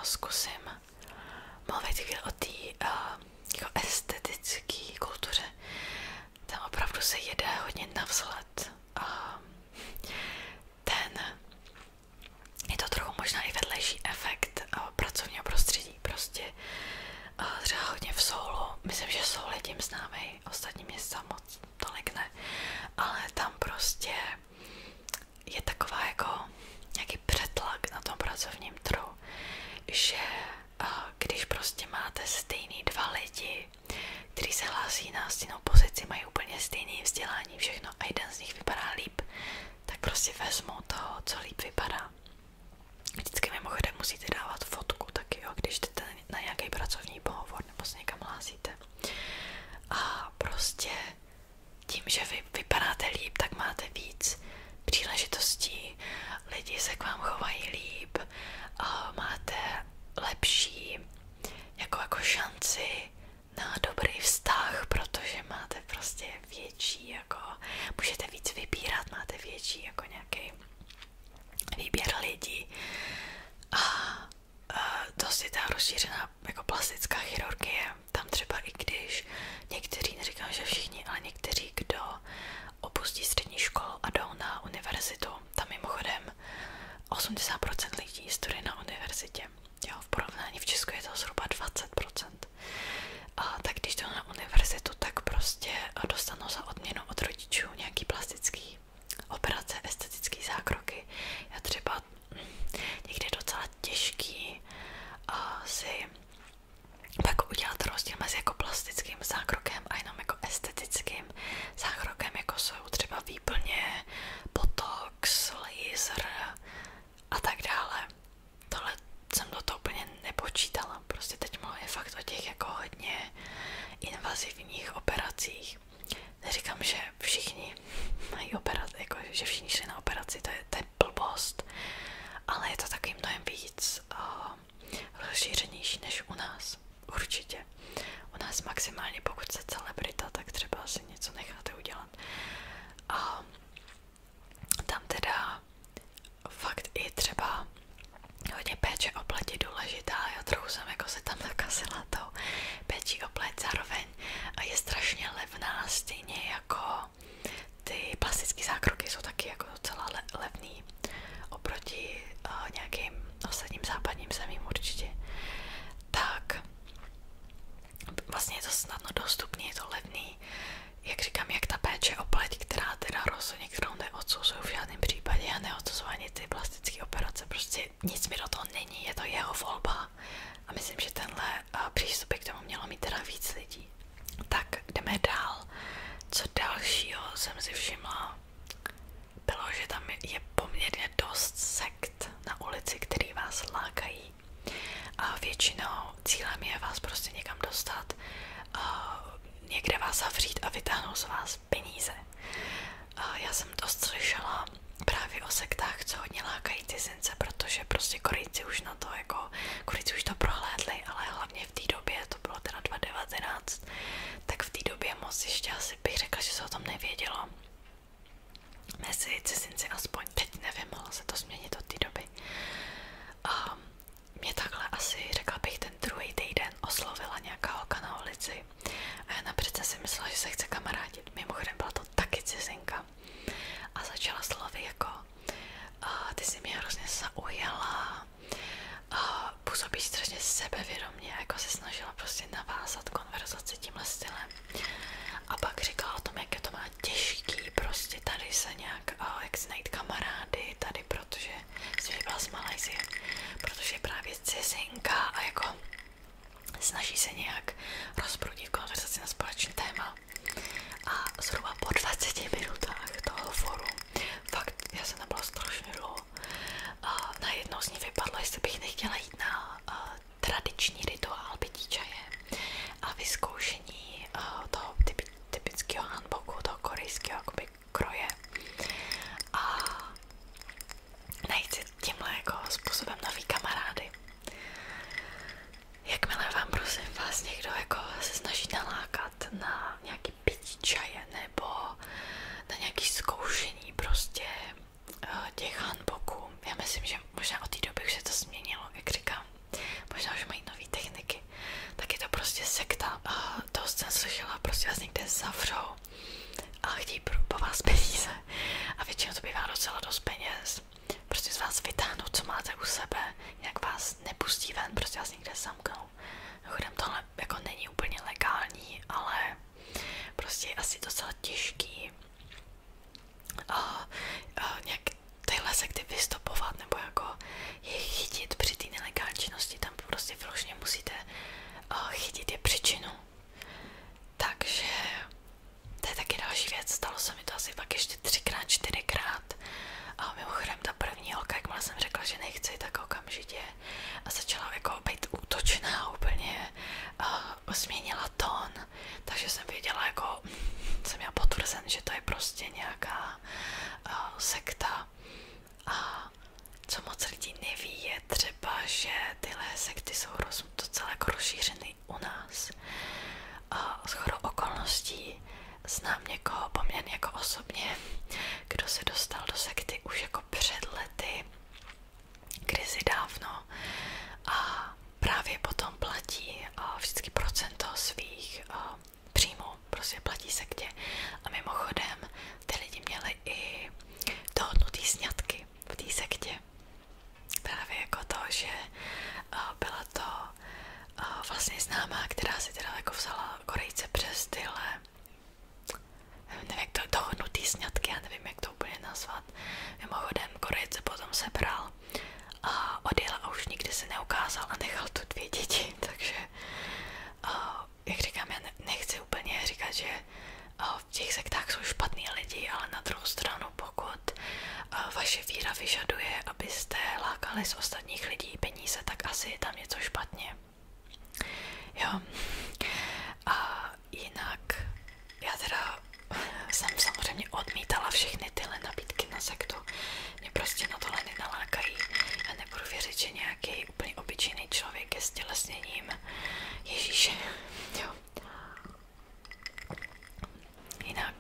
zkusím mluvit o té jako estetické kultuře. Tam opravdu se jede hodně navzhled. Je to trochu možná i vedlejší efekt pracovního prostředí. Prostě třeba hodně v Soulu, myslím, že Soul je tím známý, ostatní města moc tolik ne, ale tam prostě je taková jako nějaký přetlak na tom pracovním trhu, že když prostě máte stejný dva lidi, kteří se hlásí na stejnou pozici, mají úplně stejné vzdělání, všechno a jeden z nich vypadá líp, tak prostě vezmou toho, co líp vypadá. Vždycky mimochodem musíte dávat fotku taky, jo, když jdete na nějaký pracovní pohovor nebo se někam hlásíte. A prostě tím, že vy vypadáte líp, tak máte víc příležitostí, lidi se k vám chovají líp, a máte lepší jako šanci na dobrý vztah, protože máte prostě větší, jako můžete víc vybírat, máte větší jako nějaký výběr lidí a dost je ta rozšířená jako plastická chirurgie. Tam třeba i když někteří, neříkám, že všichni, ale někteří, kdo opustí střední školu a jdou na univerzitu, tam mimochodem 80% lidí studuje na univerzitě. Jo, v porovnání v Česku je to zhruba 20%. Tak když jdou na univerzitu, tak prostě dostanou za odměnu od rodičů nějaký plastický operace, estetické zákroky. Já třeba někdy je docela těžký si tak udělat rozdíl mezi jako plastickým zákrokem a jenom jako estetickým zákrokem, jako jsou třeba výplně, botox, laser a tak dále. Tohle jsem do toho úplně nepočítala. Prostě teď mluvím fakt o těch jako hodně invazivních operacích. Neříkám, že všichni mají operaci, jako že všichni šli na operaci, to je blbost, ale je to taky mnohem víc rozšířenější než u nás, určitě. U nás maximálně, pokud jste celebrita, tak třeba si něco necháte udělat. A tam teda fakt i třeba hodně péče o pleť je důležitá, já trochu jsem jako se tam nakazila tou péčí o pleť zároveň a je strašně levná, stejně jako ty plastické zákroky jsou taky jako docela levný oproti nějakým ostatním západním zemím určitě. Tak vlastně je to snadno dostupný, je to levný, jak říkám, jak ta péče o pleť, která teda rozhodně, kterou neodsuzuju v žádném případě a neodsuzuju ani ty plastické operace, prostě nic mi do toho není, je to jeho volba a myslím, že tenhle přístup k tomu mělo mít teda víc lidí. Tak jdeme dál. Co dalšího jsem si všimla, bylo, že tam je poměrně dost sekt na ulici, který vás lákají a většinou cílem je vás prostě někam dostat, někde vás zavřít a vytáhnout z vás peníze. Já jsem dost slyšela právě o sektách, co hodně lákají cizince, protože prostě Korejci už na to jako, Korejci už to prohlédli, ale hlavně v té době, to bylo teda 2019, tak v té době moc ještě asi bych řekla, že se o tom nevědělo. Mezi cizinci aspoň teď nevím, mohlo se to změnit od té doby. A mě takhle asi, řekla bych, ten druhý týden oslovila nějaká holka na ulici a já napřed si myslela, že se chce kamarádit. Mimochodem byla to taky cizinka a začala slovy jako ty jsi mě hrozně zaujala, působíš strašně sebevědomě, jako se snažila prostě navázat konverzaci tímhle stylem. A pak říkala o tom, jak to má těžký, prostě tady se nějak, jak si najít kamarády, tady, protože jsi byla z Malajsie, protože je právě cizinka a jako snaží se nějak rozprudit konverzaci na společné téma. A zhruba po 20 minutách toho foru, fakt, já jsem tam byla strašně dlouho, a najednou z ní vypadlo, jestli bych nechtěla ven, prostě vás někde zamknou. Mimochodem tohle jako není úplně legální, ale prostě je asi docela těžký nějak tyhle sekty vystopovat nebo jako je chytit při té nelegální činnosti, tam prostě vyloženě musíte chytit je příčinu. Takže to je taky další věc, stalo se mi to asi pak ještě 3x, 4x. A mimochodem ta první holka, jakmile jsem řekla, že nechci, tak okamžitě a začala jako být útočná úplně, změnila tón, takže jsem věděla, jako jsem měla potvrzen, že to je prostě nějaká sekta. A co moc lidí neví je třeba, že tyhle sekty jsou docela jako rozšířeny u nás. A shodou okolností znám někoho poměrně jako osobně, kdo se dostal do sekty už jako před lety, kdysi dávno, a právě potom platí vždycky procento svých příjmů, prostě platí sektě. A mimochodem ty lidi měli i dohodnutý sňatky v té sektě. Právě jako to, že byla to vlastně známá, která si teda jako vzala Korejce přes tyhle, nevím jak to, dohodnutý sňatky, já nevím jak to úplně nazvat. Mimochodem Korejce potom sebral a odjel a už nikdy se neukázal a nechal tu 2 děti, takže jak říkám, já nechci úplně říkat, že v těch sektách jsou špatný lidi, ale na druhou stranu, pokud vaše víra vyžaduje, abyste lákali z ostatních lidí peníze, tak asi je tam něco špatně. Jo. A jinak já teda jsem samozřejmě odmítala všechny tyhle nabídky na sektu. Mě prostě na tohle nenalákají. Já nebudu věřit, že nějaký úplně obyčejný člověk je stělesněním Ježíše. Jo. Jinak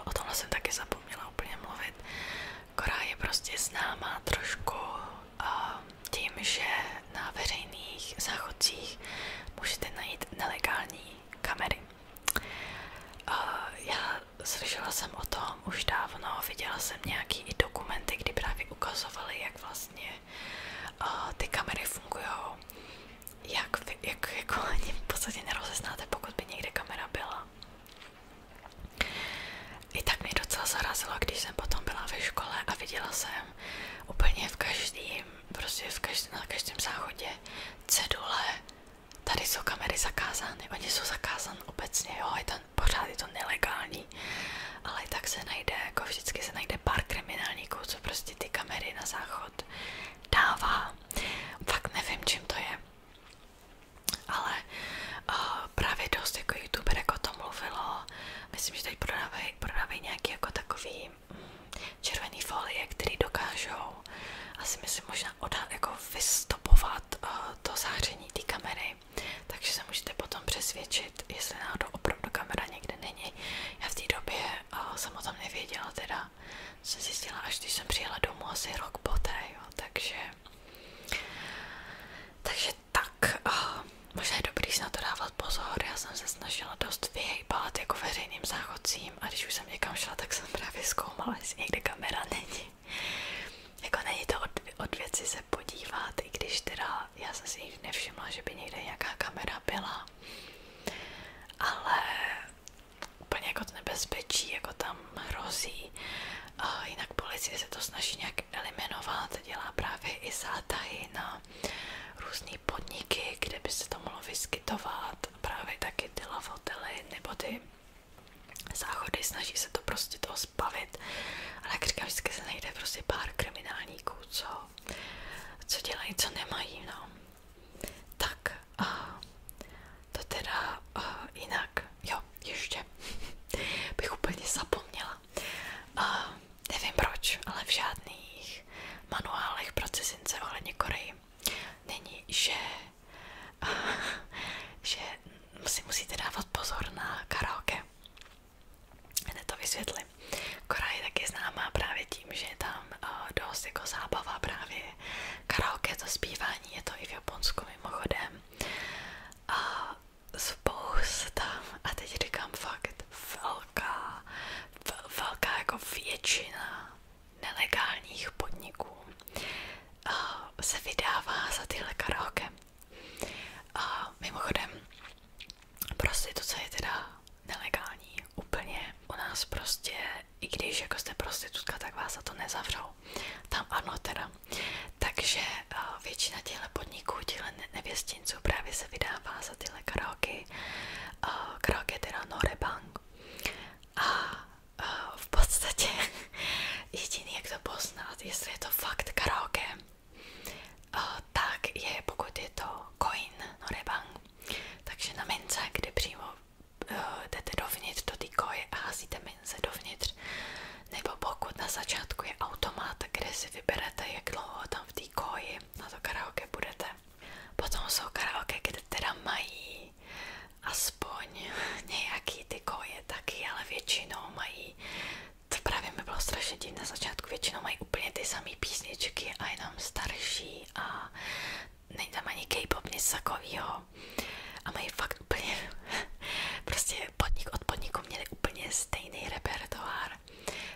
o tomhle jsem taky zapomněla úplně mluvit. Korea je prostě známá trošku tím, že na veřejných záchodcích můžete najít nelegální kamery. Já slyšela jsem o tom už dávno, viděla jsem nějaký i dokumenty, kdy právě ukazovaly, jak vlastně ty kamery fungují, jak jako ani v podstatě nerozeznáte, pokud by někde kamera byla. I tak mě docela zarazilo, když jsem potom byla ve škole a viděla jsem úplně na každém záchodě cedule. Tady jsou kamery zakázány, oni jsou zakázány obecně, jo, pořád je to nelegální, ale i tak se najde, jako vždycky se najde pár kriminálníků, co prostě ty kamery na záchod dává. Fakt nevím, čím to je, ale právě dost jako youtuberek o tom mluvilo. Myslím, že tady prodávají nějaký jako takový červený folie, který dokážou asi myslím možná jako vystopovat to záření té kamery, takže se můžete potom přesvědčit, jestli náhodou opravdu kamera někde není. Já v té době jsem o tom nevěděla, teda jsem zjistila, až když jsem přijela domů asi rok poté, jo, takže tak, možná je dobrý si na to dávat pozor. Já jsem se snažila dost vyhejbat jako veřejným záchodcím a když už jsem někam šla, tak jsem právě zkoumala, jestli někde kamera není. Jako není to od věci se podívat, i když teda já jsem si nikdy nevšimla, že by někde nějaká kamera byla. Ale úplně jako to nebezpečí, jako tam hrozí. A jinak policie se to snaží nějak eliminovat, dělá právě i zátahy na různý podniky, kde by se to mohlo vyskytovat. Právě taky ty lavotely nebo ty záchody, snaží se to prostě toho zbavit. Ale jak říkám, vždycky se najde prostě pár kriminálníků, co dělají, co nemají, no. Tak to teda jinak, jo, ještě bych úplně zapomněla. Nevím proč, ale v žádných manuálech pro cizince ohledně Koreji není, že potom jsou karaoke, kde teda mají aspoň nějaký ty koje taky, ale většinou mají, to právě mi bylo strašně divné na začátku, většinou mají úplně ty samé písničky a jenom starší a není tam ani K-pop, nic takovýho a mají fakt úplně, prostě podnik od podniku měli úplně stejný repertoár,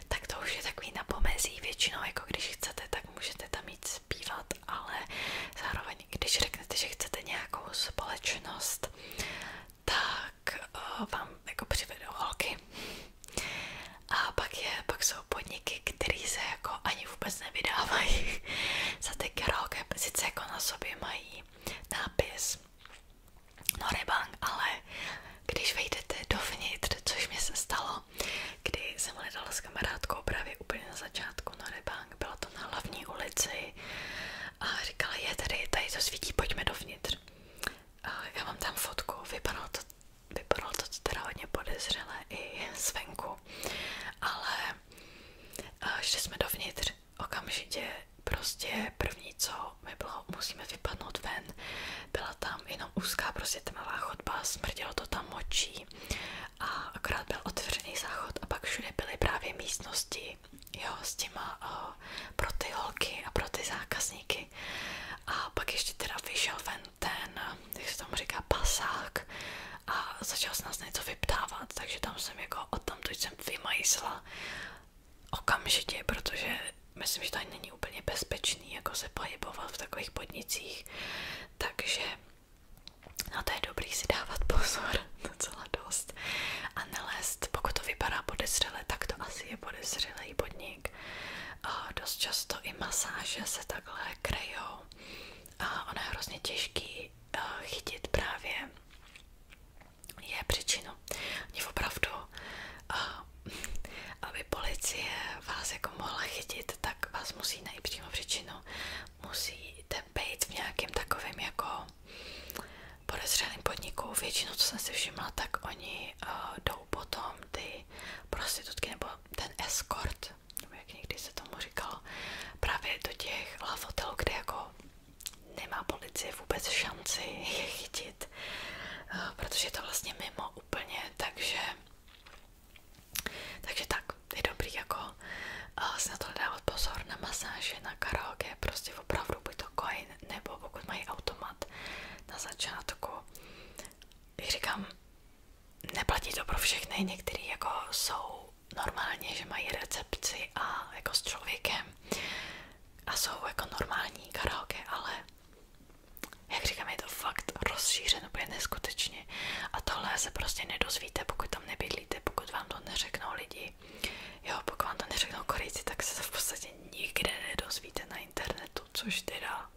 tak to už je takový na pomezí, většinou jako když chcete, tak můžete tam jít zpívat, ale zároveň když řeknete, že chcete nějakou společnost, tak vám jako přivedou holky. A pak jsou podniky, které se jako ani vůbec nevydávají za ty karaoke, sice jako na sobě mají nápis Norebang, ale když vejdete dovnitř, což mi se stalo, kdy jsem hledala s kamarádkou právě úplně na začátku Norebang, bylo to na hlavní ulici a říkala, tady to svítí, pojďme dovnitř. A já mám tam fotku, vypadalo to teda hodně podezřelé i zvenku, ale šli jsme dovnitř, okamžitě prostě první, co mi bylo, musíme vypadnout ven, byla tam jenom úzká prostě tmavá chodba, smrdělo to tam močí a akorát byl otevřený záchod a pak všude byly právě místnosti, jo, s těma pro ty holky a pro ty zákazníky a pak ještě teda vyšel ven ten, jak se tomu říká, pasák a začal se nás něco vyptávat, takže tam jsem jako odtamtud jsem vymajsla okamžitě, protože myslím, že to ani není úplně bezpečný jako se pohybovat v takových podnicích, takže no to je dobrý si dávat pozor docela dost a nelézt, pokud to vypadá podezřele, tak to asi je podezřelý podnik. A dost často i masáže se takhle krejou a ono je hrozně těžký chytit právě je příčinu. Oni opravdu, aby policie vás jako mohla chytit, tak vás musí najít přímo příčinu. Musíte být v nějakém takovém jako podezřelém podniku. Většinou, co jsem si všimla, tak oni jdou potom ty prostitutky nebo ten escort, nebo jak někdy se tomu říkalo, právě do těch hotelů, kde jako nemá policie vůbec šanci je chytit, protože je to vlastně mimo úplně, takže tak, je dobrý jako si na to dávat pozor na masáže, na karaoke, prostě opravdu buď to coin, nebo pokud mají automat na začátku. Jak říkám, neplatí to pro všechny, některý jako jsou normálně, že mají recepci a jako s člověkem a jsou jako normální karaoke, ale jak říkám, je to fakt rozšířeno úplně neskutečně a tohle se prostě nedozvíte, pokud tam nebydlíte, pokud vám to neřeknou lidi. Jo, pokud vám to neřeknou Korejci, tak se to v podstatě nikde nedozvíte na internetu, což teda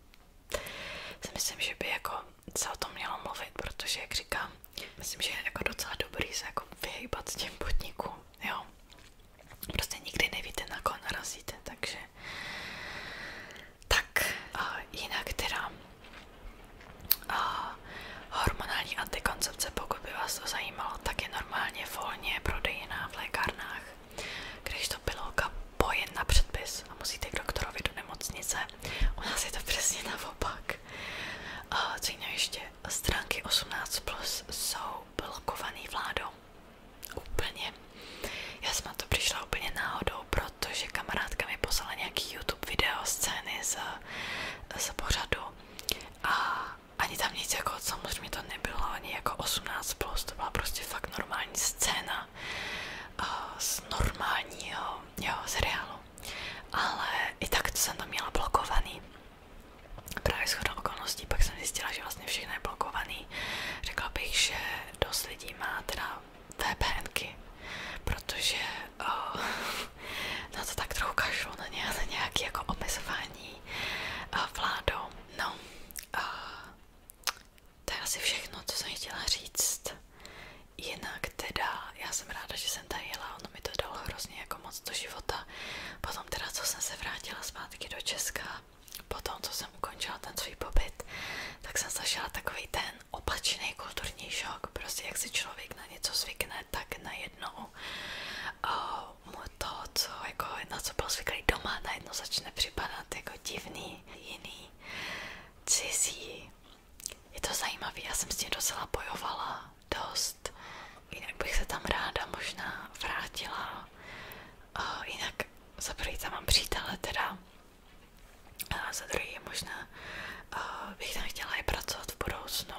si myslím, že by jako se o tom mělo mluvit, protože jak říkám, myslím, že je jako docela dobrý se jako vyhýbat těm podnikům, jo. Prostě nikdy nevíte, na koho narazíte, takže tak a jinak teda hormonální antikoncepce, pokud by vás to zajímalo, tak je normálně volně prodejná v lékárnách, když to pilulka pojen na předpis a musíte k doktorovi do nemocnice. U nás je to přesně naopak. Co jiného ještě? Stránky 18+ jsou blokovaný vládou. Úplně. Já jsem na to přišla úplně náhodou, protože kamarádka mi poslala nějaký YouTube video scény z pořadu a ani tam nic jako, samozřejmě to nebylo ani jako 18+, to byla prostě fakt normální scéna z normálního seriálu, ale i tak to jsem tam měla blokovaný. Právě shodou okolností pak jsem zjistila, že vlastně všechno je blokovaný. Řekla bych, že dost lidí má teda VPNky, protože na to tak trochu kašlu, na nějaké jako omezování vládou. No, to je asi všechno, co jsem chtěla říct. Jinak teda, já jsem ráda, že jsem tady jela, ono mi to dalo hrozně jako moc do života. Potom teda, co jsem se vrátila zpátky do Česka, potom, co jsem ukončila ten svůj pobyt, tak jsem zažila takový ten opačný kulturní šok. Prostě jak si člověk na něco zvykne, tak najednou mu to, co, jako, na co byl zvyklý doma, najednou začne připadat jako divný, jiný, cizí. jsem s tím docela bojovala dost. Jinak bych se tam ráda možná vrátila. Jinak za prvý tam mám přítele teda. A za druhý možná bych tam chtěla i pracovat v budoucnu.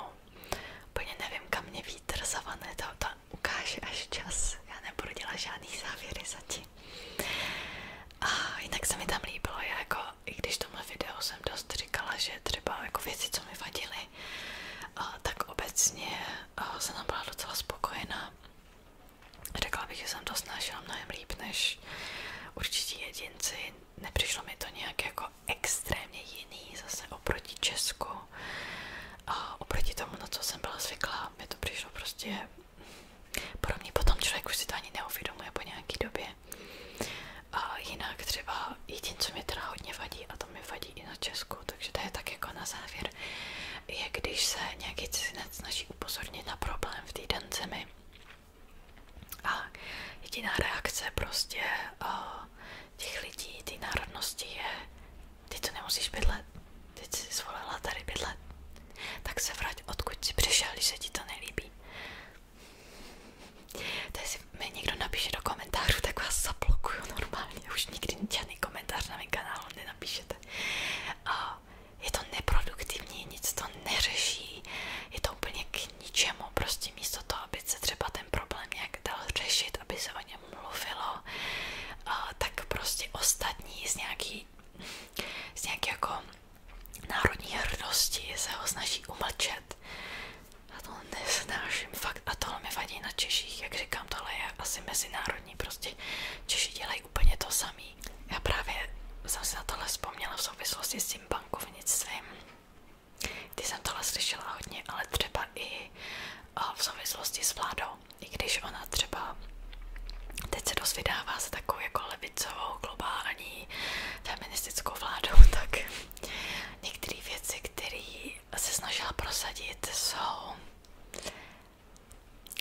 Úplně nevím, kam mě vítr zavane, to ukáže až čas. Já nebudu dělat žádný závěry zatím. A jinak se mi tam líbilo, já jako, i když v tomhle videu jsem dost říkala, že třeba jako věci, co mi vadily, tak obecně jsem tam byla docela spokojená. Řekla bych, že jsem to snažila mnohem líp než určitě jedinci. Nepřišlo mi to nějak jako extrémně jiný zase oproti Česku. A oproti tomu, na co jsem byla zvyklá, mi to přišlo prostě podobně. Potom člověk už si to ani neuvědomuje po nějaký době. A jinak třeba jediné, co mi teda hodně vadí, a to mi vadí i na Česku, takže to je tak jako na závěr, je když se nějaký cizinec snaží upozornit na problém v té dané zemi. A jediná reakce prostě těch lidí, té národnosti je: ty to nemusíš bydlet, ty jsi zvolila tady bydlet, tak se vrať, odkud jsi přišel, když se ti to nelíbí. To jestli mi někdo napíše do komentářů, tak vás zablokuju normálně, už nikdy žádný komentář na mém kanálu nenapíšete. Je to neproduktivní, nic to neřeší, je to úplně k ničemu, prostě místo toho, aby se třeba ten problém nějak dal řešit, aby se o něm mluvilo, tak prostě ostatní z nějaký jako národní hrdosti se ho snaží umlčet. A to nesnáším fakt, a tohle mi vadí na Češích, jak říkám, tohle je asi mezinárodní, prostě Češi dělají úplně to samý. Já právě jsem si na tohle vzpomněla v souvislosti s tím bankovnictvím, kdy jsem tohle slyšela hodně, ale třeba i v souvislosti s vládou, i když ona třeba teď se dost vydává za takovou jako levicovou, globální, feministickou vládou, tak některé věci, které se snažila prosadit, jsou,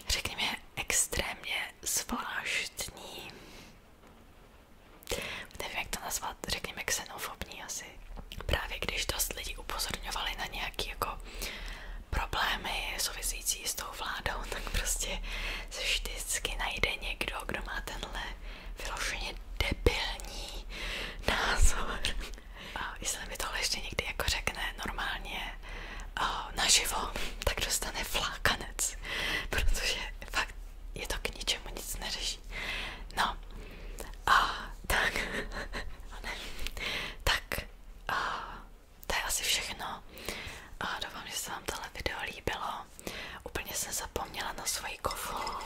řekněme, extrémně zvláštní. Nevím, jak to nazvat, řekněme xenofobní asi. Právě když dost lidí upozorňovali na nějaké jako problémy související s tou vládou, tak prostě se vždycky najde někdo, kdo má tenhle vyloženě debilní názor. A jestli mi tohle ještě někdy jako řekne normálně naživo, tak dostane flákanec, protože fakt je to k ničemu, nic neřeší. No a tak to je asi všechno. Doufám, že se vám tohle video líbilo. Úplně jsem zapomněla na svoji kofolu.